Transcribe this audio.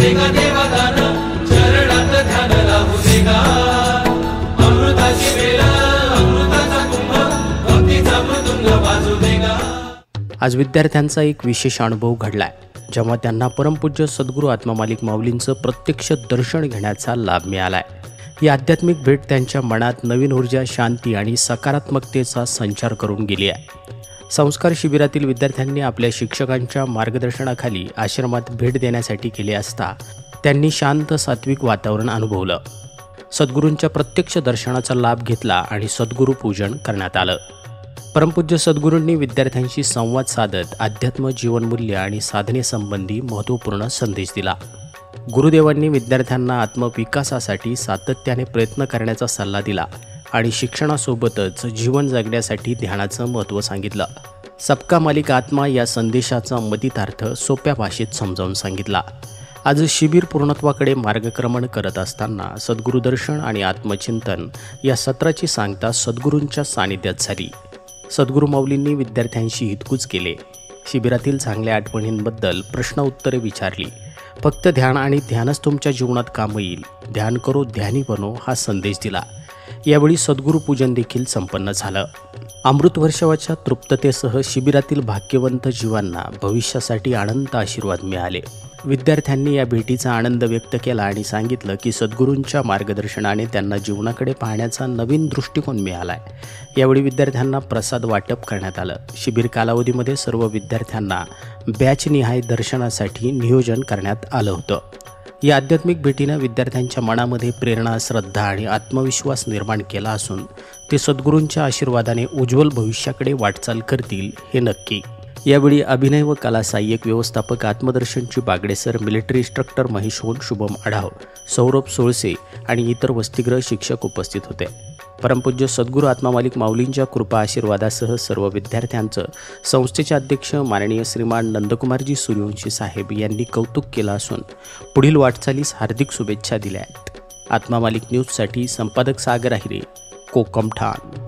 देगा देवादान, चरणात ध्यान लावू देगा. अमृताची वेळ, अमृताचा कुंभ, भक्तीचा मृदुंग वाजू देगा. आज विद्यार्थ्यांचा एक विशेष अनुभव घडलाय, जेव्हा त्यांना परमपूज्य सद्गुरू आत्मामालिक माऊलींचं प्रत्यक्ष दर्शन घेण्याचा लाभ मिळालाय. ही आध्यात्मिक भेट त्यांच्या मनात नवीन ऊर्जा, शांती आणि सकारात्मकतेचा संचार करून गेली आहे. संस्कार शिबिरातील विद्यार्थ्यांनी आपल्या शिक्षकांच्या मार्गदर्शनाखाली आश्रमात भेट देण्यासाठी गेले असता त्यांनी शांत सात्विक वातावरण अनुभवलं. सद्गुरूंच्या प्रत्यक्ष दर्शनाचा लाभ घेतला आणि सद्गुरू पूजन करण्यात आलं. परमपूज्य सद्गुरूंनी विद्यार्थ्यांशी संवाद साधत अध्यात्म, जीवनमूल्य आणि साधनेसंबंधी महत्त्वपूर्ण संदेश दिला. गुरुदेवांनी विद्यार्थ्यांना आत्मविकासासाठी सातत्याने प्रयत्न करण्याचा सल्ला दिला आणि शिक्षणासोबतच जीवन जगण्यासाठी ध्यानाचं महत्त्व सांगितलं. सबका मालिक आत्मा या संदेशाचा मतितार्थ सोप्या भाषेत समजावून सांगितला. आज शिबिर पूर्णत्वाकडे मार्गक्रमण करत असताना सद्गुरुदर्शन आणि आत्मचिंतन या सत्राची सांगता सद्गुरूंच्या सानिध्यात झाली. सद्गुरू माऊलींनी विद्यार्थ्यांशी हितगुज केले. शिबिरातील चांगल्या आठवणींबद्दल प्रश्न उत्तरे विचारली. फक्त ध्यान आणि ध्यानच तुमच्या जीवनात काम येईल, ध्यान करो ध्यानी बनो हा संदेश दिला. यावेळी सद्गुरू पूजन देखील संपन्न झालं. अमृतवर्षावाच्या तृप्ततेसह शिबिरातील भाग्यवंत जीवांना भविष्यासाठी अनंत आशीर्वाद मिळाले. विद्यार्थ्यांनी या भेटीचा आनंद व्यक्त केला आणि सांगितलं की सद्गुरूंच्या मार्गदर्शनाने त्यांना जीवनाकडे पाहण्याचा नवीन दृष्टिकोन मिळाला आहे. यावेळी विद्यार्थ्यांना प्रसाद वाटप करण्यात आलं. शिबिर कालावधीमध्ये सर्व विद्यार्थ्यांना बॅचनिहाय दर्शनासाठी नियोजन करण्यात आलं होतं. या आध्यात्मिक भेटीनं विद्यार्थ्यांच्या मनामध्ये प्रेरणा, श्रद्धा आणि आत्मविश्वास निर्माण केला असून ते सद्गुरूंच्या आशीर्वादाने उज्ज्वल भविष्याकडे वाटचाल करतील हे नक्की. यावेळी अभिनय व कला सहाय्यक व्यवस्थापक आत्मदर्शनची बागडेसर, मिलिटरी इन्स्ट्रक्टर महेशोन, शुभम आढाव, सौरभ सोळसे आणि इतर वसतिगृह शिक्षक उपस्थित होते. परमपूज्य सद्गुरू आत्मामालिक माऊलींच्या कृपा आशीर्वादासह सर्व विद्यार्थ्यांचं संस्थेचे अध्यक्ष माननीय श्रीमान नंदकुमारजी सूर्यवंशी साहेब यांनी कौतुक केलं असून पुढील वाटचालीस हार्दिक शुभेच्छा दिल्या आहेत. आत्मामालिक न्यूजसाठी संपादक सागर आहिरे, कोकम ठाण.